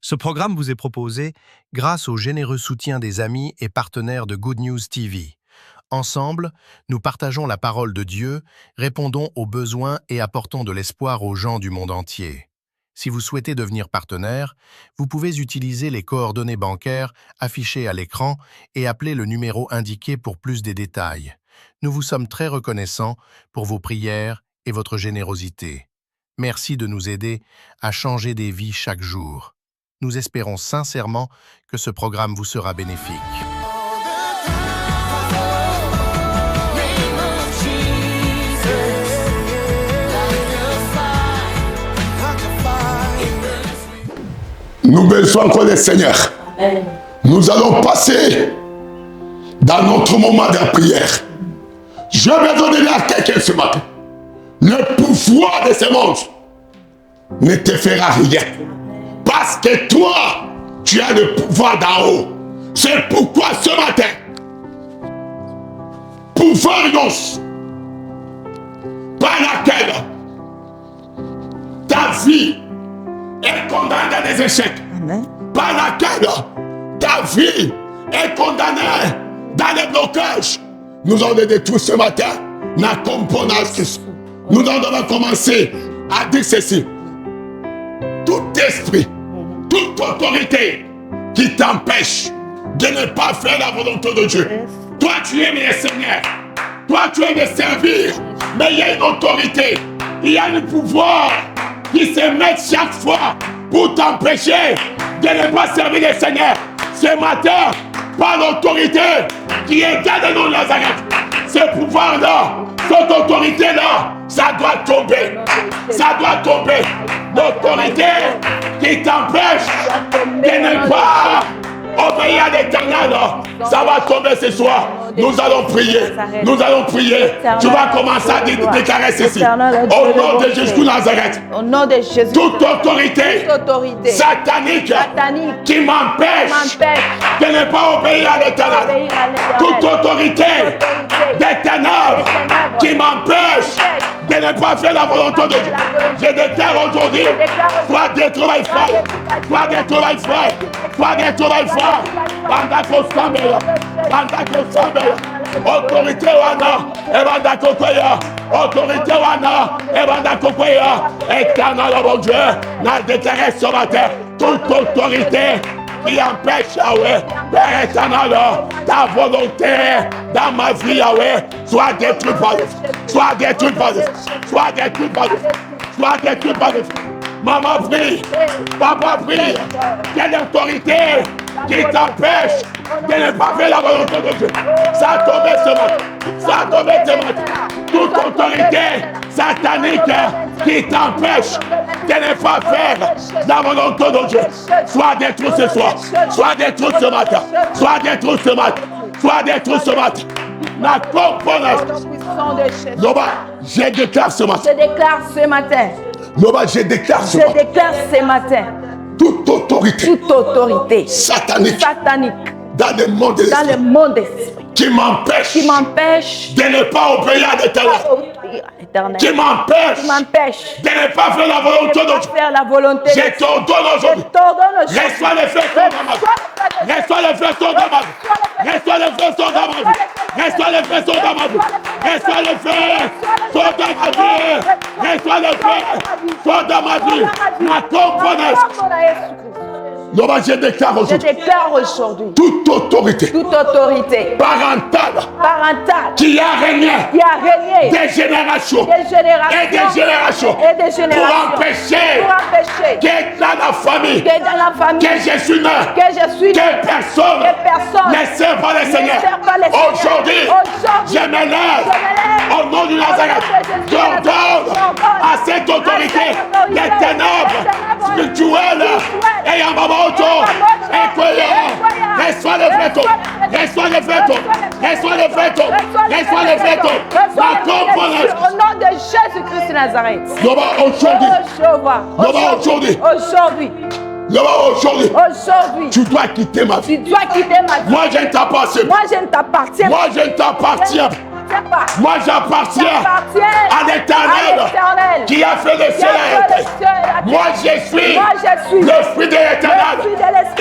Ce programme vous est proposé grâce au généreux soutien des amis et partenaires de Good News TV. Ensemble, nous partageons la parole de Dieu, répondons aux besoins et apportons de l'espoir aux gens du monde entier. Si vous souhaitez devenir partenaire, vous pouvez utiliser les coordonnées bancaires affichées à l'écran et appeler le numéro indiqué pour plus de détails. Nous vous sommes très reconnaissants pour vos prières et votre générosité. Merci de nous aider à changer des vies chaque jour. Nous espérons sincèrement que ce programme vous sera bénéfique. Nous bénissons encore le Seigneur. Amen. Nous allons passer dans notre moment de prière. Je vais donner à quelqu'un ce matin. Le pouvoir de ce monde ne te fera rien. Parce que toi, tu as le pouvoir d'en haut. C'est pourquoi ce matin, pouvoir annonce par laquelle ta vie est condamnée dans des échecs. Amen. Par laquelle ta vie est condamnée dans les blocages. Nous allons détruire ce matin la componence. Nous allons commencer à dire ceci. Tout esprit, toute autorité qui t'empêche de ne pas faire la volonté de Dieu. Toi, tu aimes le Seigneur. Toi, tu aimes le servir. Mais il y a une autorité. Il y a un pouvoir qui se met chaque fois pour t'empêcher de ne pas servir le Seigneur. Ce matin, par l'autorité qui est dans nos Nazareth, ce pouvoir-là, cette autorité-là, ça doit tomber. Ça doit tomber. L'autorité qui t'empêche de ne pas obéir à l'Éternel, ça va tomber ce soir. Nous allons prier. Nous allons prier. Tu vas commencer à déclarer ceci. Au nom de Jésus de Nazareth. Au nom de Jésus. Toute autorité satanique qui m'empêche de ne pas obéir à l'Éternel. Toute autorité des ténèbres qui m'empêche de ne pas faire la volonté de Dieu. Je déclare aujourd'hui, soit détruit fort, soit détruit fort, soit détruit fort. Autorité wana, ebanda kokoya. Autorité wana, ebanda kokoya. Éternel mon Dieu, n'a déclaré ce matin toute autorité qui empêche Yahweh, Père éternel, ta volonté dans ma vie, Yahweh, soit détruite par le feu, soit détruite par le feu, soit détruite par le feu, soit détruite par le feu. Maman prie, papa prie, quelle autorité qui t'empêche de ne pas faire la volonté de Dieu. Ça a tombé ce matin, ça a tombé ce matin. Toute autorité satanique qui t'empêche de ne pas faire la volonté de Dieu. Sois détruit ce soir, sois détruit ce matin, sois détruit ce matin, sois détruit ce matin. La componente. Loba, je déclare ce matin. Je déclare ce matin. Loba, je déclare ce matin. Je déclare ce matin. Toute autorité satanique dans le monde de l'esprit qui m'empêche de ne pas obéir à l'Éternel, qui m'empêche de ne pas faire la volonté de Dieu. Je t'ordonne aujourd'hui. Reçois le feu dans ma vie. Reçois le feu dans ma vie. Reçois le feu dans ma vie. Reçois le feu dans ma vie. Reçois le feu dans ma vie. Reçois le feu dans ma vie. Ma componente. Non, je déclare aujourd'hui toute autorité parentale qui a régné des générations et des générations pour empêcher que dans la famille que je suis né, que personne ne sert pas le Seigneur. Aujourd'hui, je me lève au nom du Nazareth. J'ordonne à cette autorité des ténèbres spirituelles et en maman autour. Reçois le veto, reçois le veto, reçois le veto, reçois le veto. La componente. Au nom de Jésus-Christ de Nazareth. Aujourd'hui, tu dois quitter ma vie. Moi, je ne t'appartiens. Moi, je ne t'appartiens pas. Moi j'appartiens à l'Éternel qui a fait le ciel et la terre. Moi je suis le fruit de l'Éternel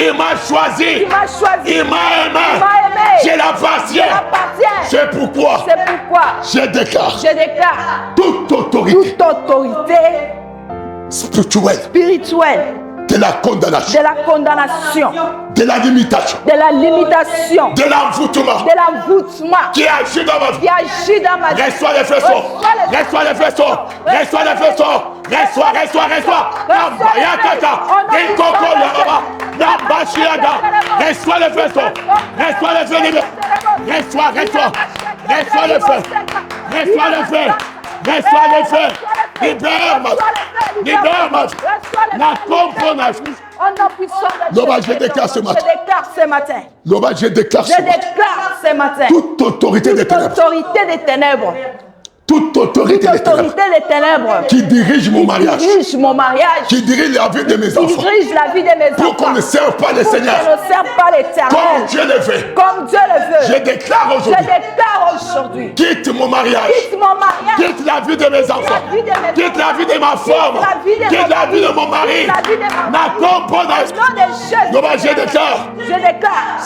Il m'a choisi. Il m'a choisi. Il m'a aimé. Il m'a aimé. Je l'appartiens. Je l'appartiens. C'est pourquoi C'est pourquoi je déclare je déclare toute autorité toute autorité spirituelle de la condamnation, de la condamnation, de la limitation, de la limitation, de l'envoûtement de l'envoûtement qui agit dans ma vie. qui agit dans ma vie. Reçois les faisceaux. Reçois les faisceaux. Reçois les faisceaux. Reçois. Namba yakata. Inkoko yaraba. Namba shiaga. Reçois les faisceaux. Reçois les faisceaux. Reçois le feu. Reçois le feu. Reçois le feu. Libère ma vie. Libère ma vie. La comprenance. Loba, je déclare ce matin. Je déclare ce matin. Loba, je déclare Je déclare ce matin. toute autorité des Toute ténèbres. autorité des ténèbres. Toute autorité Toute des ténèbres autorité des ténèbres. qui dirige mon mariage, Dirige mon mariage. qui dirige la vie de mes Qui enfants, dirige la vie de mes pour qu'on enfants. ne serve pas le Pour Seigneur qu'on ne serve pas l'éternel. comme Dieu le veut. Comme Dieu le Je veut. déclare Je aujourd'hui, déclare aujourd'hui. quitte mon mariage, Quitte mon mariage. quitte la vie de mes enfants, vie de mes quitte la vie de ma femme, la vie de quitte mon la vie de mari, mon mari, quitte la vie de ma la comprenance. Au nom de Jésus. Loba, je déclare, Je déclare.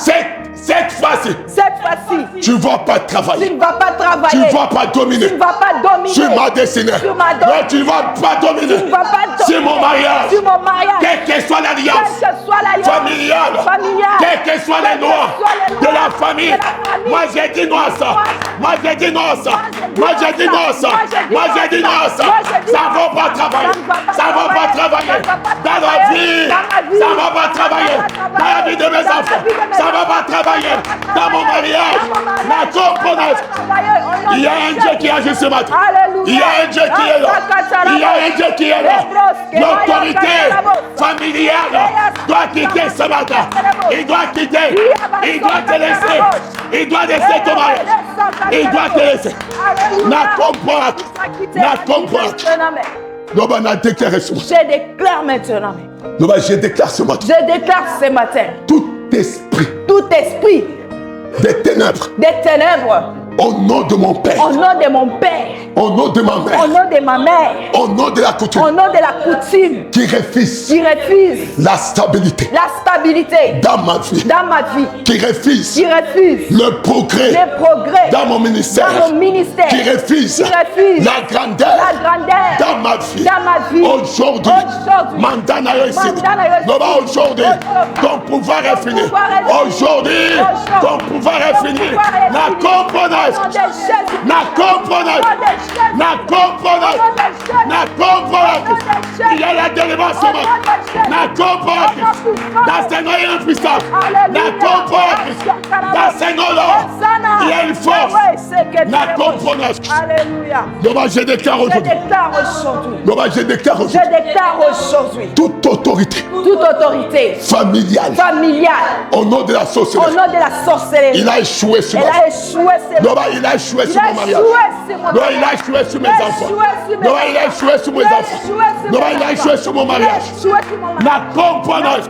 cette fois-ci, Cette fois-ci. tu ne vas pas Tu travailler, ne vas pas tu travailler. ne vas pas dominer Tu ne vas pas dominer. sur ma destinée. Sur ma Non, tu ne vas pas dominer Tu ne vas pas dominer. sur mon mariage. Sur mon mariage. Quelle que soit l'alliance Quelle que soit l'alliance familiale, familiale, quelles que soient les lois de la famille, moi j'ai dit non à ça. Moi j'ai dit non à ça. Moi j'ai dit non à ça. Moi j'ai dit non à ça. Ça ne va pas travailler. Ça ne va pas travailler dans la vie. Ça ne va pas travailler dans la vie de mes enfants. Ça ne va pas travailler dans mon mariage. La comprenance. Il y a un Dieu qui agit ce matin. Il y a un Dieu qui est là. Il y a un Dieu qui est là. L'autorité familiale doit quitter ce matin. Il doit quitter. Il doit te laisser. Il doit laisser ton mariage. Il doit te laisser. Na comprends. Na comprends. Loba n'a déclaré ce matin. Je déclare maintenant. Loba, je déclare ce matin. Je déclare ce matin. Tout esprit Tout esprit des ténèbres, des ténèbres, au nom de mon Père, au nom de mon Père, au nom de ma au mère, nom de ma mère, au nom de la au coutume, nom de la coutume, qui refuse qui refuse la stabilité la stabilité dans ma vie, dans ma vie, qui refuse qui refuse le progrès les progrès dans mon ministère, dans mon ministère, qui refuse la grandeur grandeur dans ma vie. dans ma vie. Aujourd'hui, Mandana Yosi, Loba, aujourd'hui, ton pouvoir est fini. Aujourd'hui, ton pouvoir est fini. La comprenance, la comprenance, la comprenance, la comprenance. Il y a la délivrance, la comprenance. Dans ce nom, il y a une puissance. La comprenance. Dans ce nom-là, il y a une force. La comprenance. Alléluia. Loba, je déclare Je aujourd'hui. déclare aujourd'hui. Loba, je déclare Je aujourd'hui. déclare aujourd'hui. Toute autorité Toute autorité familiale, familiale, au nom de la au sorcellerie, nom de la sorcellerie, il a échoué sur elle ma vie. a échoué sur Loba, il a échoué sur mon mariage. Loba, il a échoué sur mes enfants. Loba, il a échoué sur mes enfants. Loba, il a échoué sur mon mariage. La comprenance.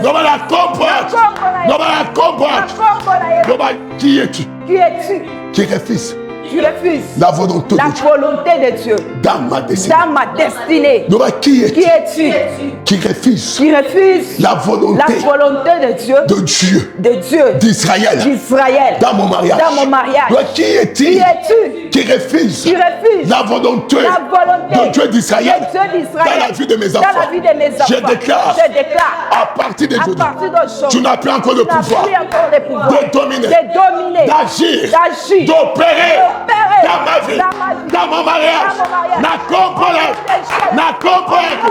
Loba, la comprenance. Loba, la comprenance. Loba, qui es-tu Qui es-tu? qui refuse Tu refuses la volonté la de Dieu volonté de Dieu dans ma destinée? dans ma destinée. Loba, qui Qui es-tu es-tu? qui refuse Qui refuse la volonté de Dieu de Dieu d'Israël dans mon mariage? dans mon mariage. Loba, qui Qui es-tu es-tu? qui refuse Qui refuse la volonté volonté de Dieu d'Israël de Dieu d'Israël dans la vie de mes dans enfants? la vie de mes enfants. Je déclare Je déclare à partir à d'aujourd'hui, partir d'aujourd'hui, tu n'as plus encore le tu n'as pouvoir plus encore le pouvoir de dominer, d'agir, d'opérer dans ma vie, dans ma vie, dans mon mariage. dans mon mariage. La comprendre, la comprendre,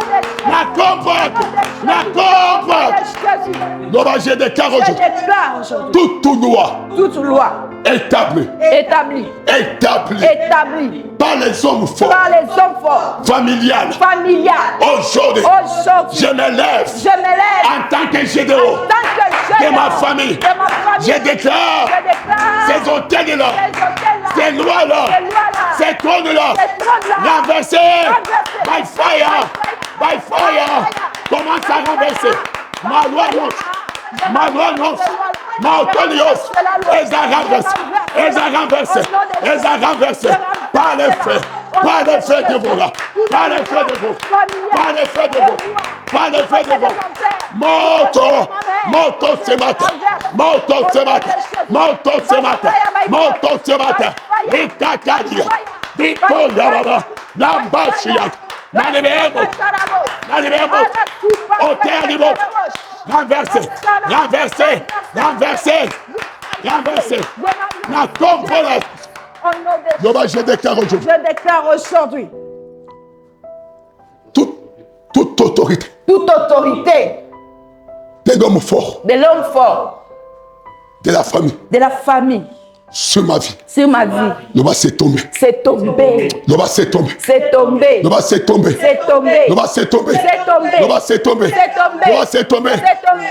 la comprendre, la comprendre. Donc, je déclare Je aujourd'hui, déclare aujourd'hui toute loi toute loi établie établie par les hommes forts, par les hommes forts, familiales, familiales. aujourd'hui, Aujourd'hui, je me lève je me lève en tant que Gédéon en tant que de ma famille. Je déclare ces hôtels-là, ces lois-là, ces trônes-là, renversés by fire, by fire. Commence à renverser. Ma loi non, ma autonios, elles a renversé, par le feu de vous là, par le feu de vous, par le feu de vous, par le feu de vous. Moto, Moto ce matin. Moto ce matin. Moto ce matin. Moto ce matin. Ikakadia. Dikoyababa. Nambashia. Nanibemo. Nanibemo. Otéanimo. Renversé. Renversé. Renversé. Renversé. La componente. Je déclare aujourd'hui. Je déclare aujourd'hui. Toute autorité. Toute autorité. De l'homme fort. De l'homme fort. De la famille. De la famille. Sur ma vie. Sur ma vie. C'est tombé. C'est tombé. C'est tombé. C'est tombé. C'est tombé. C'est tombé. C'est tombé. C'est tombé. C'est tombé. C'est tombé.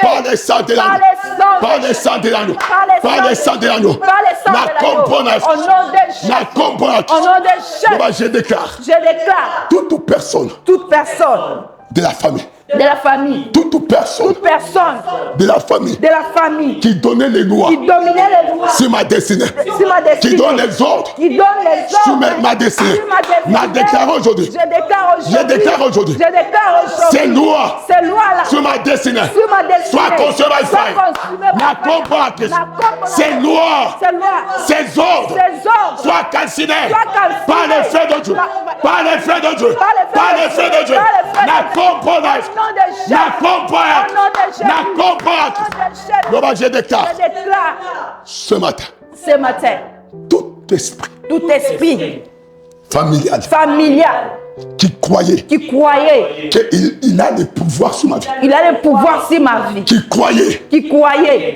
Par les sangs de l'agneau. Par les sangs de l'agneau. Par les sangs de l'agneau. La componente. Au nom de Jésus. La componente. Au nom de Jésus. Je déclare. Je déclare. Toute personne. Toute personne. De la famille. De la famille. Toute personne. Toute personne. De la famille. De la famille. Qui donnait les lois. Qui dominait les lois. Sur ma destinée. Sur ma destinée. Qui donne les ordres. Qui donne les ordres. Sur ma destinée. Sur ma destinée. Je déclare aujourd'hui. Je déclare aujourd'hui. Je déclare aujourd'hui. Je déclare aujourd'hui. Ces lois. Ces lois-là. Sur ma destinée. Sur ma destinée. Soit consumées par fire. La combat. combattrice. Ces lois. Ces lois. Ces ordres. Ces ordres. Soient calcinés. Par les les feux de Dieu. Par les feux de Dieu. Par les feux de Dieu. La componente. La combattrice. La combattrice. Je déclare. Je déclare. Ce matin. Ce matin. Tout esprit. Tout esprit. Familial. Familial. Qui croyait qu'il a le pouvoir sur ma vie. Il a le pouvoir sur ma vie. Qui croyait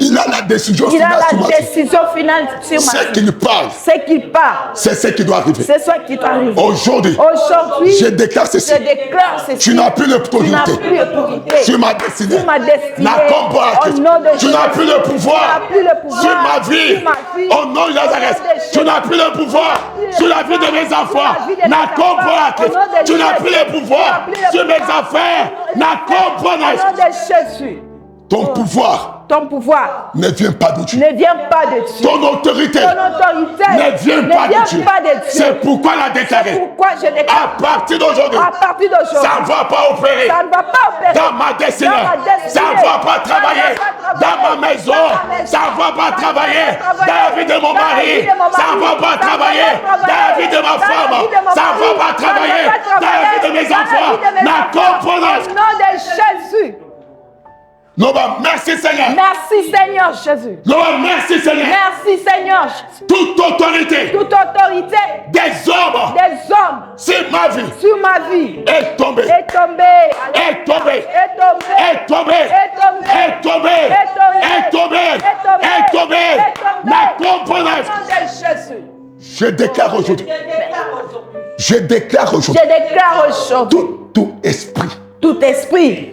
il a la décision il finale a sur ma la vie. décision finale sur ma C'est vie. qu'il parle. C'est qu'il parle. C'est ce qui doit arriver. C'est ça qui doit arriver. Aujourd'hui, je déclare ceci. Je déclare ceci. Tu n'as plus l'autorité sur ma destinée. Sur ma destinée. La combattre. Au nom de Tu n'as plus le pouvoir Tu n'as plus le pouvoir sur ma vie. Au nom de Nazareth. Tu n'as plus le pouvoir sur la vie de mes enfants. La combattre. Tu n'as plus le pouvoir sur mes affaires. La combattre. Au nom de Jésus. Ton pouvoir ne vient pas de Dieu. Ne vient pas de Dieu. Ton autorité ne vient pas de Dieu. C'est pourquoi la déclarer. Pourquoi je déclare. À partir d'aujourd'hui, ça ne va pas opérer. Ça ne va pas opérer. Dans ma destinée. Ça ne va pas travailler. Dans ma maison. Ça ne va pas travailler. Dans la vie de mon mari. Ça ne va pas travailler. Dans la vie de ma femme. Ça ne va pas travailler. Dans la vie de mes enfants. La composante. Au nom de Jésus. Merci Seigneur. Merci Seigneur Jésus. Merci Seigneur. Merci Seigneur Jésus. Toute autorité. Toute autorité. Des hommes. Des hommes. Sur ma vie. Sur ma vie. Est tombée. Est tombée. Est tombée. Est tombée. Est tombée. Est tombée. Est tombée. Est tombée. La componente. Je déclare aujourd'hui. Je déclare aujourd'hui. Je déclare aujourd'hui. Tout esprit. Tout esprit.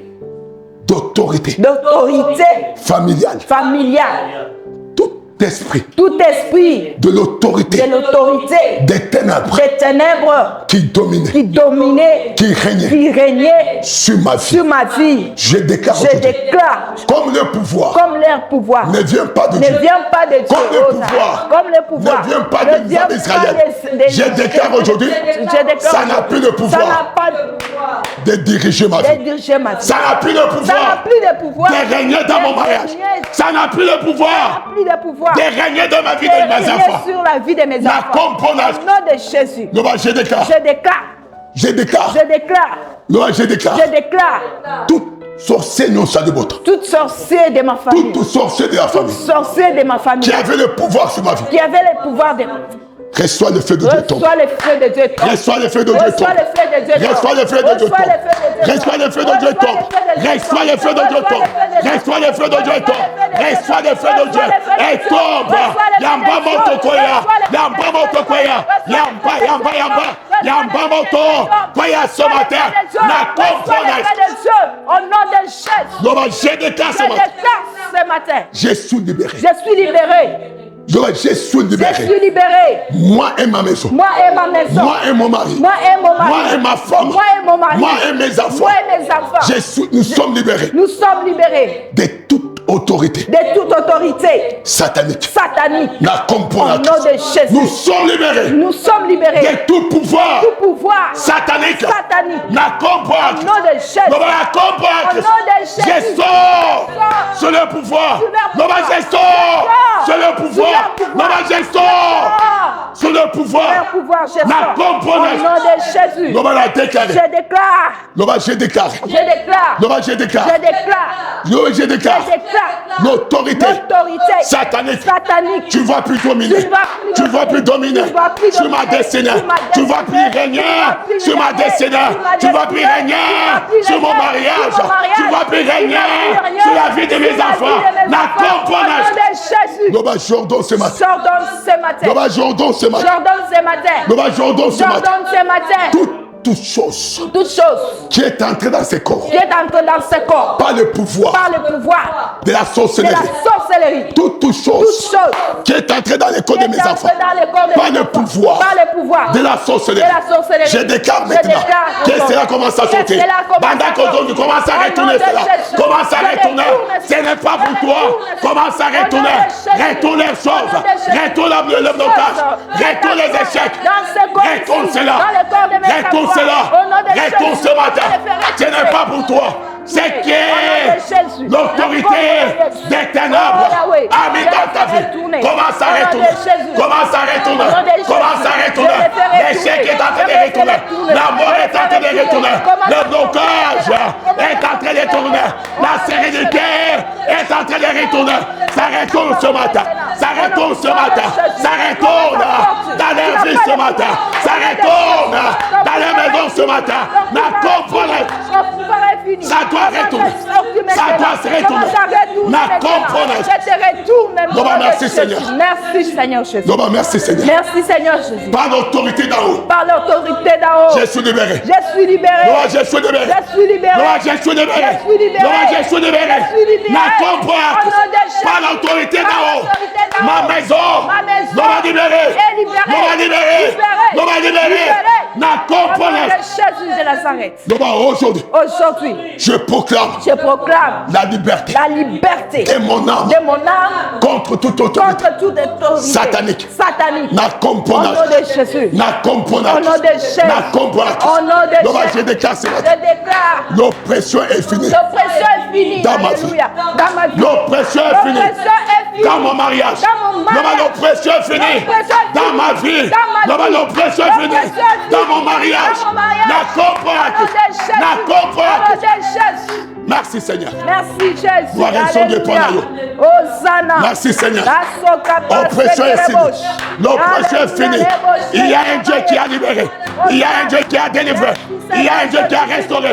D'autorité. D'autorité. Familiale. Familiale. Tout esprit. Tout esprit. De l'autorité. De l'autorité. Des ténèbres. Des ténèbres. Qui dominait. Qui dominait. Qui régnait. Qui régnait. Sur ma vie. Sur ma vie. Je déclare. Je déclare. Comme le pouvoir. Comme leur pouvoir. Ne vient pas de Dieu. Ne vient pas de Dieu. Comme le pouvoir. Comme le pouvoir. Ne vient pas des hommes d'Israël. Je déclare aujourd'hui. Ça n'a plus de pouvoir. Ça n'a pas de pouvoir. De diriger ma vie. De diriger ma vie. Ça n'a plus de pouvoir. Ça n'a plus de pouvoir. De régner dans mon mariage. Ça n'a plus de pouvoir. Ça n'a plus de pouvoir. De régner dans ma vie de mes enfants. Sur la vie de mes enfants. La componente. Au nom de Jésus. Je déclare. Je déclare. Je déclare. Je déclare. Je déclare. Je déclare. Tout sorcier non salibota. Toute sorcière de ma famille. Tout sorcier de la famille. Toute sorcière de ma famille. Qui avait le pouvoir sur ma vie. Qui avait le pouvoir de ma vie. Reçois le feu de Dieu tombe. Reçois le feu de Dieu tombe. Reçois le feu de Dieu tombe. Reçois le feu de Dieu tombe. Reçois le feu de Dieu tombe. Reçois le feu de Dieu tombe. Reçois le feu de Dieu tombe. Reçois le feu de Dieu. Et tombe. Yamba moto koya. Yamba moto koya. Yamba moto koya ce matin. La componente. Au nom de Jésus. Je déclare ce matin. Je suis libéré. Je suis libéré. Je suis libéré. Je suis libéré. Moi et ma maison. Moi et ma maison. Moi et mon mari. Moi et mon mari. Moi et ma femme. Moi et mon mari. Moi et mes enfants. Moi et mes enfants. Nous sommes libérés. Nous sommes libérés. De toute autorité. De toute autorité. Satanique. Satanique. La componente. Au nom de Jésus. Nous sommes libérés. Nous sommes libérés. De tout pouvoir. Tout pouvoir. Satanique. Satanique. La componente. Au nom de Jésus. La componente. Au nom de Jésus. Je sors Sur le pouvoir. Nova Gesto. Sur le pouvoir. Nova Gesto. Sur le pouvoir. La componente. Au nom de Jésus. Nova la déclare. Je déclare. Nova je déclare. Je déclare. Nova je déclare. Je déclare. Nova je déclare. Je déclare. L'autorité satanique. Tu ne vas plus dominer. Tu ne vas plus dominer sur ma destinée. Tu ne vas plus régner sur ma destinée. Tu ne vas plus régner sur mon mariage. Tu ne vas plus régner sur la vie de mes enfants. La componente. Nova Jordan ce matin. Nova Jordan ce matin. Nova Jordan ce matin. Toute chose qui est entrée dans ses corps par le pouvoir de la sorcellerie, toute chose qui est entrée dans les corps de mes enfants par le pouvoir de la sorcellerie, je déclare maintenant que cela commence à sortir. Pendant qu'on commence à retourner cela, commence à retourner, ce n'est pas pour toi, commence à retourner, retourne les choses, retourne le blocage, retourne les échecs, retourne cela, retourne retourne ce matin. Ce n'est pas pour toi. C'est que l'autorité des ténèbres a mis dans ta vie. Commence à retourner. Commence à retourner. Commence à retourner. L'échec est en train de retourner. La mort est en train de retourner. Le blocage est en train de retourner. La sérénité est en train de retourner. Ça retourne ce matin. Ça retourne ce matin. Ça retourne dans leur vie ce matin. Ça retourne dans les maisons ce matin. La comprenez. Ça doit retourner. Ça doit se retourner. La comprenez. Merci Seigneur. Merci Seigneur Jésus. Merci Seigneur. Merci Seigneur Jésus. Par l'autorité d'en haut. Par l'autorité d'en haut. Je suis libéré. Je suis libéré. Je suis libéré. Je suis libéré. Je suis libéré. Je suis libéré. La comprenez. Par l'autorité d'en haut. Ma maison. Nous va libérer. Nous va libérer. Nous va libérer. La comprenez. Jésus de Nazareth. Aujourd'hui. Je proclame la liberté de mon âme contre toute autorité satanique. La componente. La componente. La componente. Je déclare l'oppression est finie dans ma vie. L'oppression est finie dans mon mariage. L'oppression est finie dans ma vie. L'oppression est finie dans mon mariage. La componente. La componente. Merci Seigneur. Merci Jésus. Merci Seigneur. L'oppression est finie. L'oppression est finie. Il y a un Dieu qui a libéré. Il y a un Dieu qui a délivré. Il y a un Dieu qui a restauré.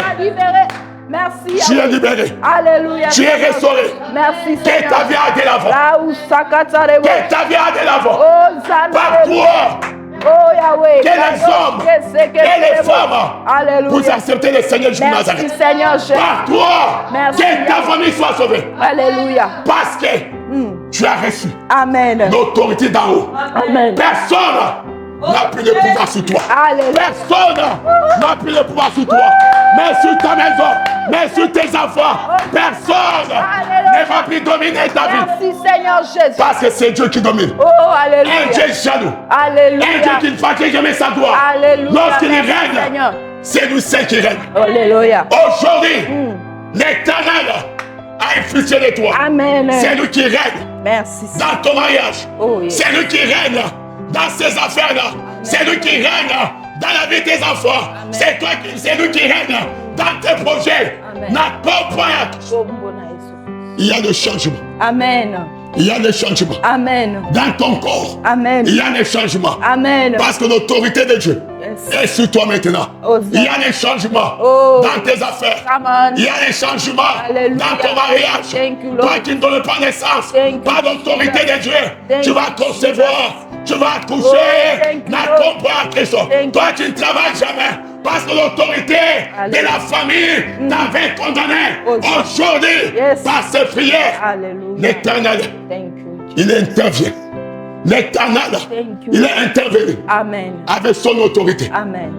Merci. Tu es libéré. Alléluia. Tu es restauré. Merci Seigneur. Que ta vie a de l'avant. Que ta vie a de l'avant. Par toi. Oh Yahweh, que les hommes et les femmes puissent accepter le Seigneur Jésus de Nazareth. Par toi, que ta famille soit sauvée. Alléluia. Parce que tu as reçu l'autorité d'en haut. Amen. Personne n'a plus de pouvoir sur toi. Alléluia. Personne n'a plus de pouvoir sur toi. Mais sur ta maison, mais sur tes enfants, personne ne va plus dominer ta vie. Merci Seigneur Jésus. Parce que c'est Dieu qui domine. Oh, alléluia. Un Dieu jaloux. Alléluia. Un Dieu qui ne fatigue jamais sa gloire. Alléluia. Lorsqu'il règne, c'est lui seul qui règne. Alléluia. Aujourd'hui, l'Éternel a infligé de toi. Amen. C'est lui qui règne. Merci. Dans ton mariage. Oh, yes. C'est lui qui règne dans ces affaires-là. C'est lui qui règne dans la vie des enfants. C'est lui qui règne dans tes projets. Il y a le changement. Amen. Il y a le changement. Amen. Dans ton corps. Amen. Il y a le changement. Amen. Parce que l'autorité de Dieu est sur toi maintenant. Il y a le changement dans tes affaires. Il y a le changement dans ton mariage. Toi qui ne donnes pas naissance, par l'autorité de Dieu, tu vas concevoir. Tu vas accoucher, n'accompagne Christ. Toi qui ne travailles jamais, parce que l'autorité de la famille t'avait condamné. Aujourd'hui, par ses prières, l'Éternel, il intervient. L'Éternel, il est intervenu avec son autorité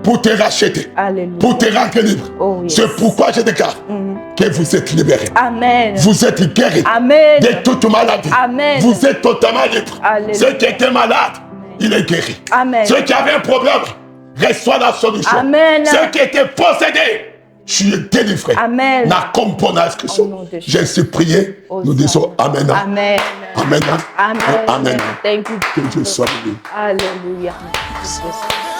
pour te racheter, pour te rendre libre. C'est pourquoi je déclare que vous êtes libérés. Vous êtes guéris de toute maladie. Vous êtes totalement libre. Ceux qui étaient malades, il est guéri. Ceux qui avaient un problème, reçoivent la solution. Ceux qui étaient possédés, tu es délivré. Amen. Na compona Au nom de j'ai ainsi prié. Nous disons Amen. Amen. Amen. Amen. Amen. Thank you, Que Dieu Jesus. soit béni. Hallelujah. Jesus.